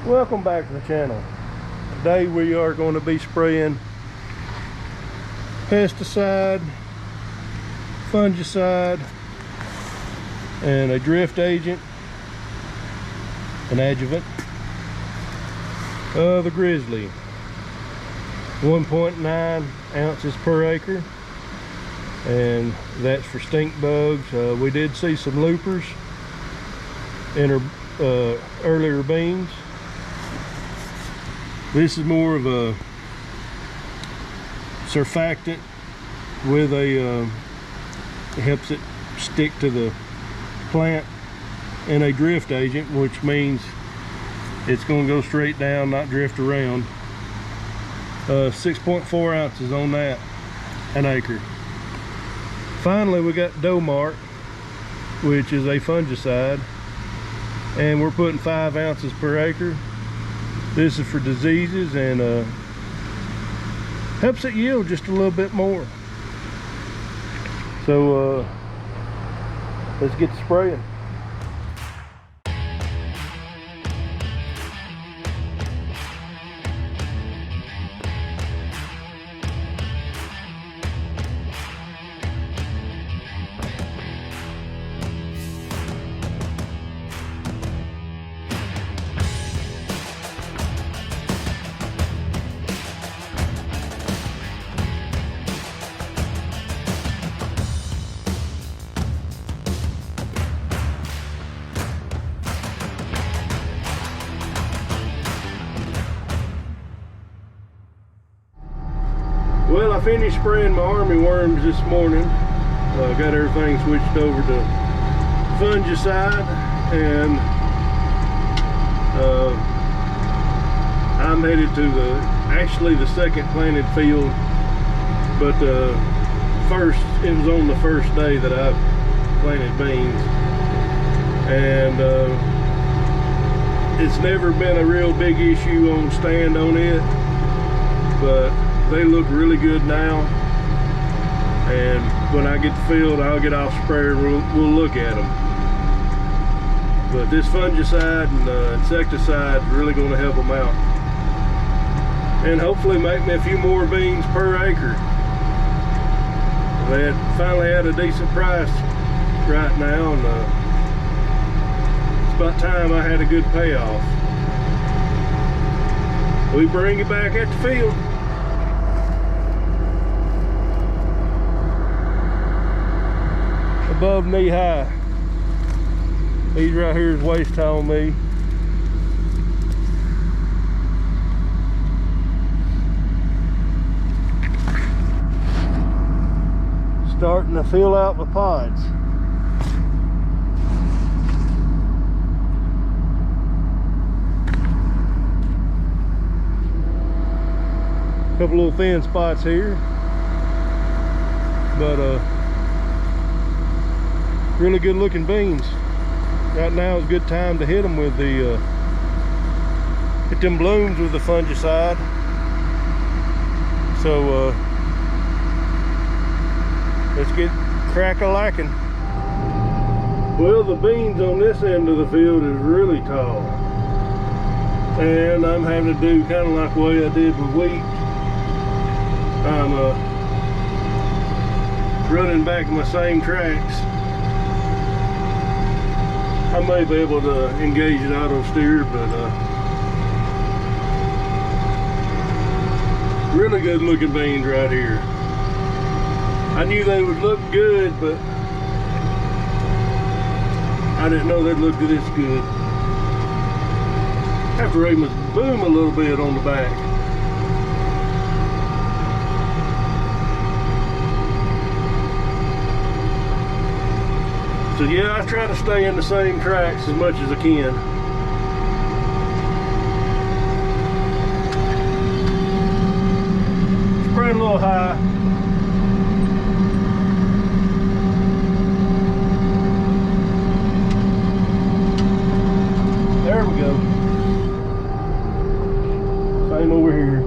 Welcome back to the channel. Today we are going to be spraying pesticide, fungicide, and a drift agent, an adjuvant of the grizzly. 1.9 ounces per acre, and that's for stink bugs. We did see some loopers in our earlier beans. This is more of a surfactant with a it helps it stick to the plant, and a drift agent, which means it's going to go straight down, not drift around. 6.4 ounces on that an acre. Finally, we got Domart, which is a fungicide, and we're putting 5 ounces per acre. This is for diseases and helps it yield just a little bit more. So let's get to spraying. Well, I finished spraying my army worms this morning. Got everything switched over to fungicide, and I'm headed to actually the second planted field, but first, it was on the first day that I planted beans, and it's never been a real big issue on stand on it, but they look really good now, and when I get the field, I'll get off sprayer and we'll look at them. But this fungicide and insecticide is really going to help them out, and hopefully make me a few more beans per acre. They finally had a decent price right now, and it's about time I had a good payoff. We bring it back at the field. Above knee high. He's right here is waist high on me. Starting to fill out the pods. Couple little thin spots here, but really good looking beans. Right now is a good time to hit them with the hit them blooms with the fungicide. So let's get crack-a-lacking. Well, the beans on this end of the field is really tall, and I'm having to do kind of like the way I did with wheat. I'm running back my same tracks. I may be able to engage an auto steer, but really good looking beans right here. I knew they would look good, but I didn't know they'd look this good. I have to raise my boom a little bit on the back. So yeah, I try to stay in the same tracks as much as I can. Spraying a little high. There we go. Same over here.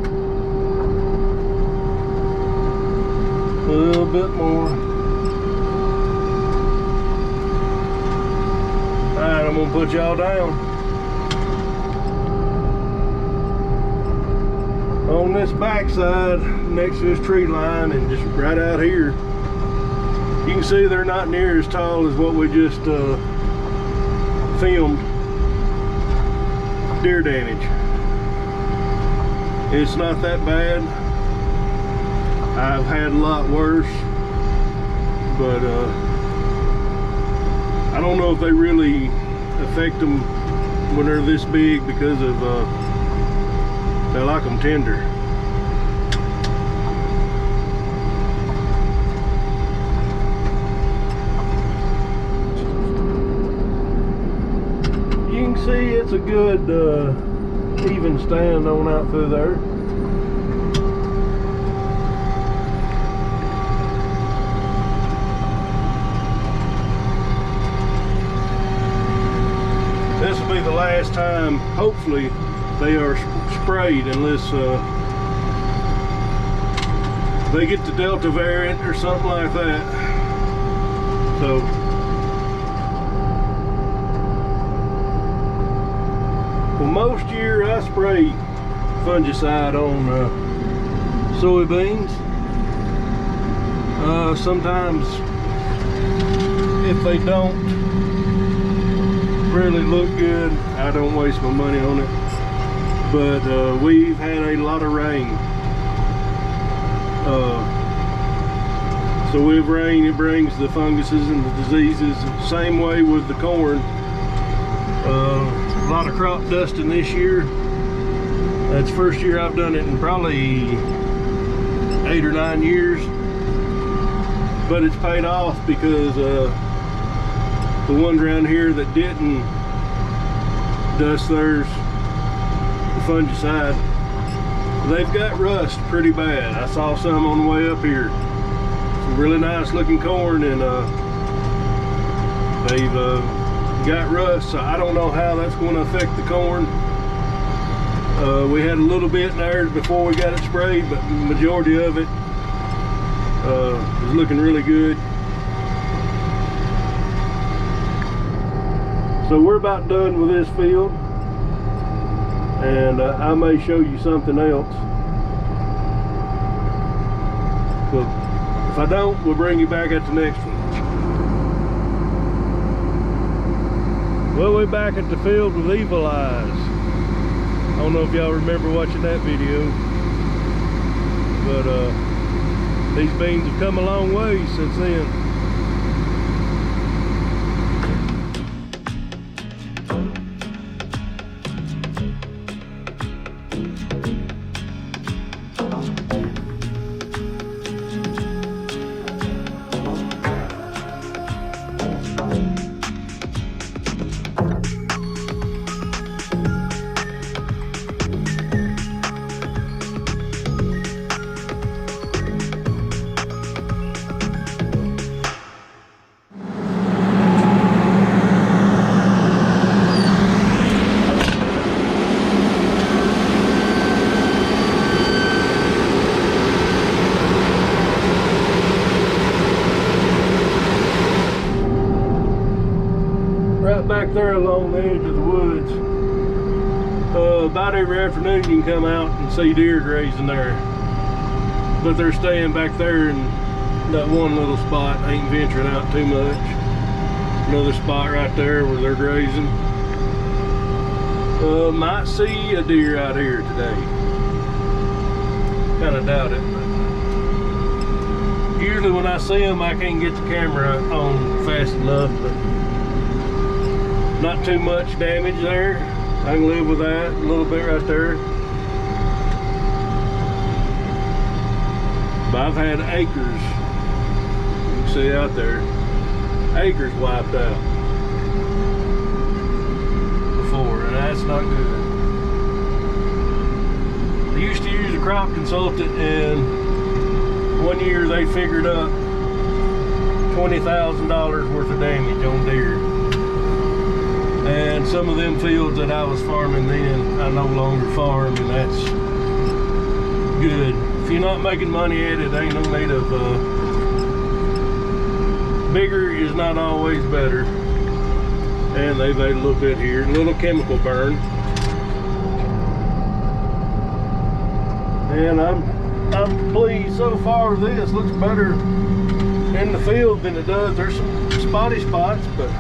A little bit more. Alright, I'm gonna put y'all down. on this backside next to this tree line, and just right out here, you can see they're not near as tall as what we just filmed. Deer damage. It's not that bad. I've had a lot worse, but I don't know if they really affect them when they're this big, because of they like them tender. You can see it's a good even stand on out through there. This will be the last time, hopefully, they are sprayed, unless they get the Delta variant or something like that. So, well, most year I spray fungicide on soybeans. Sometimes, if they don't really look good, I don't waste my money on it. But we've had a lot of rain. So with rain, it brings the funguses and the diseases. Same way with the corn. A lot of crop dusting this year. That's the first year I've done it in probably 8 or 9 years. But it's paid off, because the ones around here that didn't dust theirs, the fungicide, they've got rust pretty bad. I saw some on the way up here. Some really nice looking corn, and they've got rust. So I don't know how that's going to affect the corn. We had a little bit in there before we got it sprayed, but the majority of it is looking really good. So we're about done with this field, and I may show you something else. But if I don't, we'll bring you back at the next one. Well, we're back at the field with Evil Eyes. I don't know if y'all remember watching that video, but these beans have come a long way since then. Back there along the edge of the woods, about every afternoon you can come out and see deer grazing there, but they're staying back there in that one little spot, ain't venturing out too much. Another spot right there where they're grazing. Might see a deer out here today. Kind of doubt it, but usually when I see them I can't get the camera on fast enough, but not too much damage there. I can live with that. A little bit right there. But I've had acres, you can see out there, acres wiped out before, and that's not good. I used to use a crop consultant, and one year they figured up $20,000 worth of damage on deer. And some of them fields that I was farming then, I no longer farm, and that's good. If you're not making money at it, ain't no need of, bigger is not always better. And they've ate a little bit here, a little chemical burn. And I'm pleased so far. This looks better in the field than it does. There's some spotty spots, but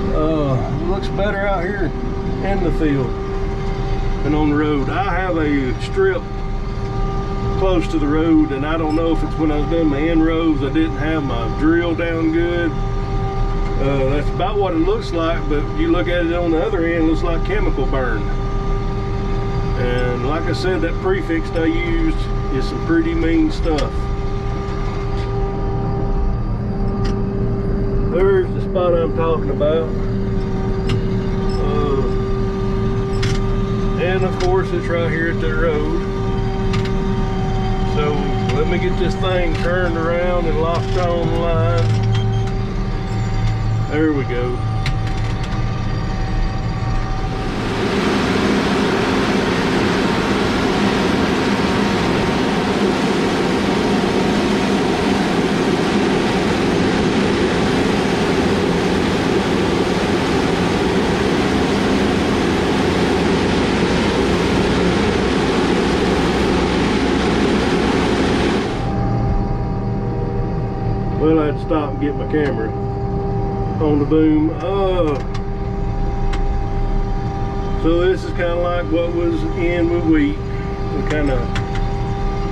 it looks better out here in the field than on the road. I have a strip close to the road, and I don't know if it's when I was doing my inrows, I didn't have my drill down good. That's about what it looks like, but you look at it on the other end, it looks like chemical burn. And like I said, that prefix I used is some pretty mean stuff. There's the spot I'm talking about. And of course it's right here at the road. So let me get this thing turned around and locked on the line. There we go. Well, I had to stop and get my camera on the boom. So this is kind of like what was in with wheat. We kind of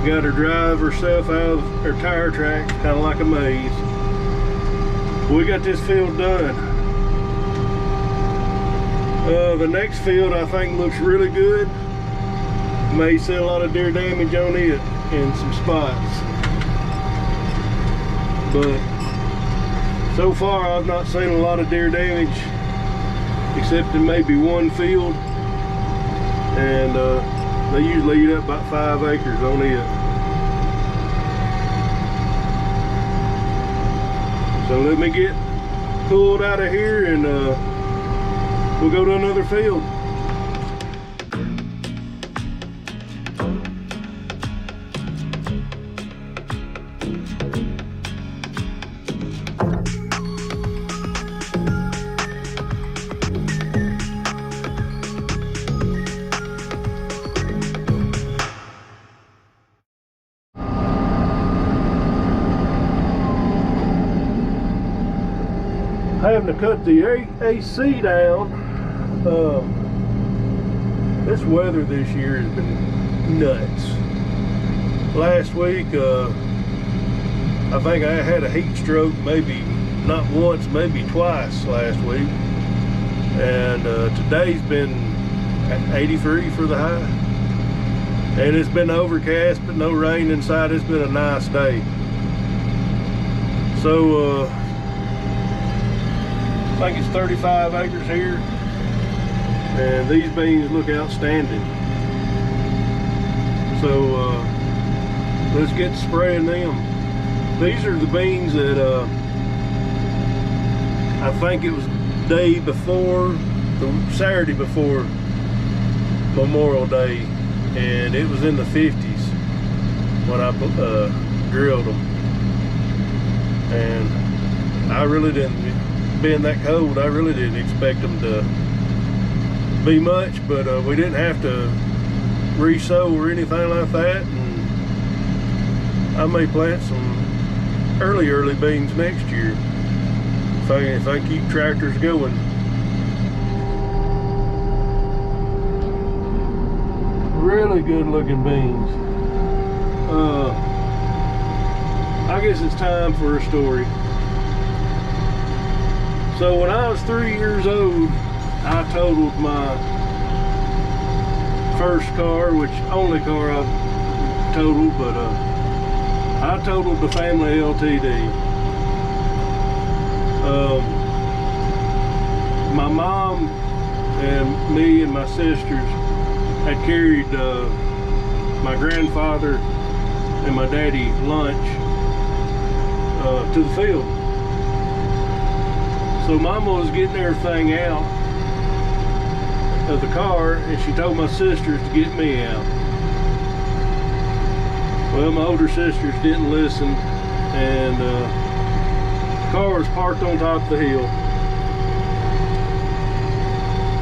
got her drive herself out of her tire tracks, kind of like a maze. We got this field done. The next field I think looks really good. May see a lot of deer damage on it in some spots. But so far I've not seen a lot of deer damage except in maybe one field, and they usually eat up about 5 acres on it. So let me get pulled out of here and we'll go to another field. Having to cut the AC down. This weather this year has been nuts. Last week, I think I had a heat stroke, maybe not once, maybe twice last week. And today's been at 83 for the high. And it's been overcast, but no rain inside. It's been a nice day. So, I think it's 35 acres here, and these beans look outstanding. So let's get to spraying them. These are the beans that I think it was the day before, the Saturday before Memorial Day, and it was in the 50s when I drilled them. And I really didn't, being that cold, I really didn't expect them to be much, but we didn't have to re-sow or anything like that. And I may plant some early beans next year if I keep tractors going. Really good looking beans. I guess it's time for a story. So when I was 3 years old, I totaled my first car, which only car I've totaled, but I totaled the family LTD. My mom and me and my sisters had carried my grandfather and my daddy lunch to the field. So Mama was getting everything out of the car, and she told my sisters to get me out. Well, my older sisters didn't listen, and the car was parked on top of the hill.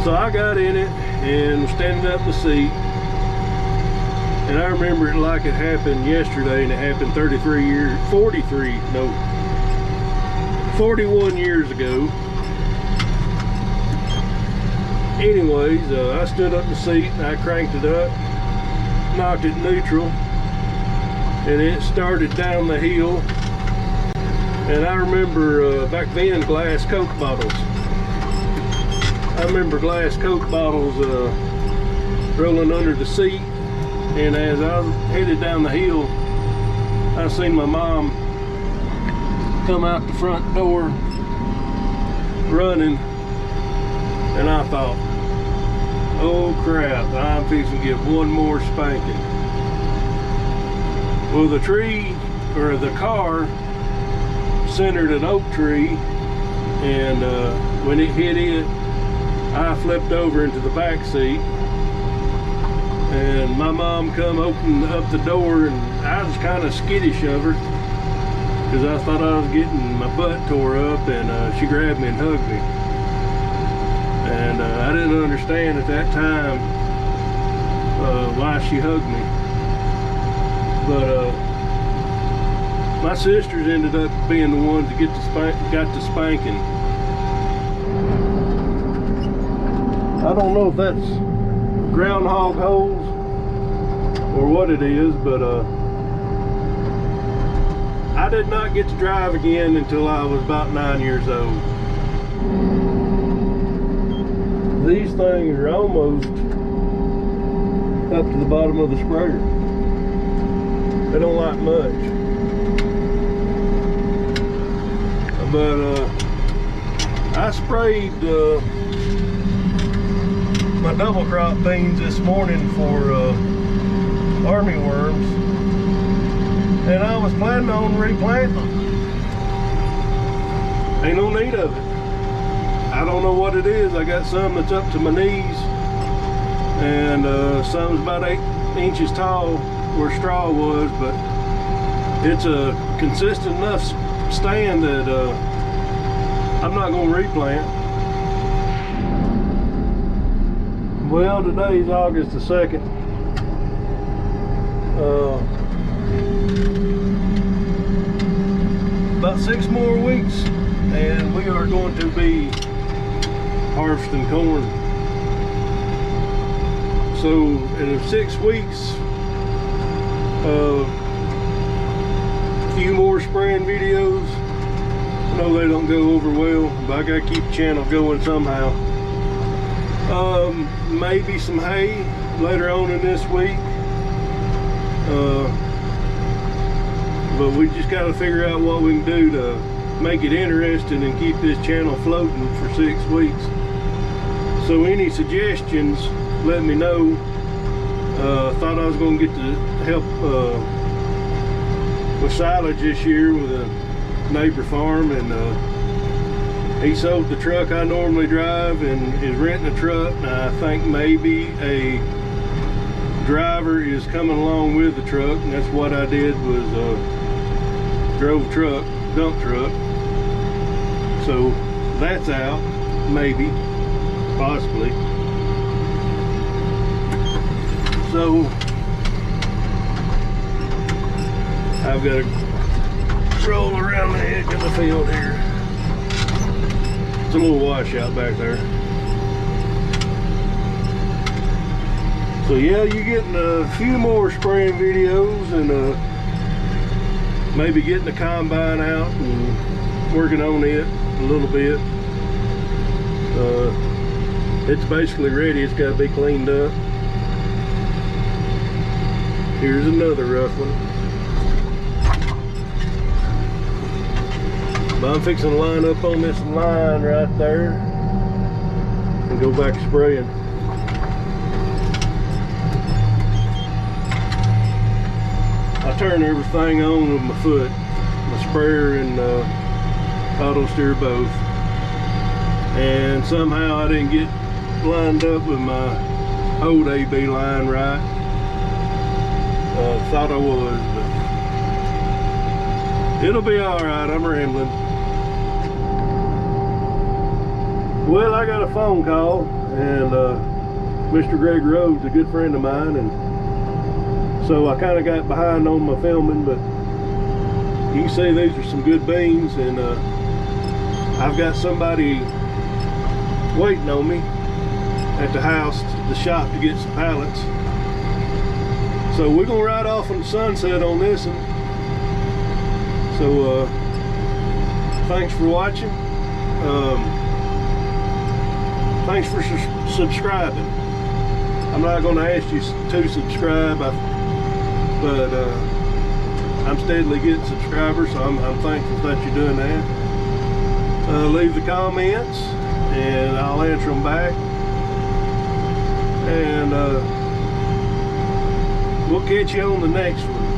So I got in it and was standing up in the seat, And I remember it like it happened yesterday, and it happened 41 years ago. Anyways, I stood up the seat and I cranked it up, knocked it neutral, and it started down the hill. And I remember back then glass Coke bottles. I remember glass Coke bottles rolling under the seat. And as I was headed down the hill, I seen my mom come out the front door running. And I thought, oh crap, I'm fixing to get one more spanking. Well, the tree, or the car, centered an oak tree, and when it hit it, I flipped over into the back seat, and my mom come open up the door, and I was kind of skittish of her because I thought I was getting my butt tore up, and she grabbed me and hugged me. And I didn't understand at that time why she hugged me. But my sisters ended up being the ones that got the spanking. I don't know if that's groundhog holes or what it is, but I did not get to drive again until I was about 9 years old. These things are almost up to the bottom of the sprayer. They don't like much. But I sprayed my double crop beans this morning for army worms, and I was planning on replanting them. Ain't no need of it. I don't know what it is. I got some that's up to my knees, and some's about 8 inches tall where straw was, but it's a consistent enough stand that I'm not going to replant. Well, today's August the 2nd. About 6 more weeks and we are going to be harvesting corn. So in 6 weeks, a few more spraying videos. I know they don't go over well, but I gotta keep the channel going somehow. Maybe some hay later on in this week. But we just got to figure out what we can do to make it interesting and keep this channel floating for 6 weeks. So any suggestions, let me know. Thought I was going to get to help with silage this year with a neighbor farm, and he sold the truck I normally drive and is renting a truck. And I think maybe a driver is coming along with the truck, and that's what I did, was drove truck, dump truck. So that's out, maybe, possibly. So I've got to roll around the edge of the field here. It's a little washout back there. So yeah, you're getting a few more spraying videos, and maybe getting the combine out and working on it a little bit. It's basically ready. It's got to be cleaned up. Here's another rough one. But I'm fixing to line up on this line right there and go back to spraying. I turn everything on with my foot, my sprayer and auto steer both. And somehow I didn't get lined up with my old AB line right. Thought I was, but it'll be all right. I'm rambling. Well, I got a phone call, and Mr. Greg Rhodes, a good friend of mine, and So I kind of got behind on my filming, but you can see these are some good beans, and I've got somebody waiting on me at the house, the shop, to get some pallets. So we're gonna ride off on the sunset on this one. So thanks for watching. Thanks for subscribing. I'm not gonna ask you to subscribe, but I'm steadily getting subscribers, so I'm thankful that you're doing that. Leave the comments and I'll answer them back, and we'll catch you on the next one.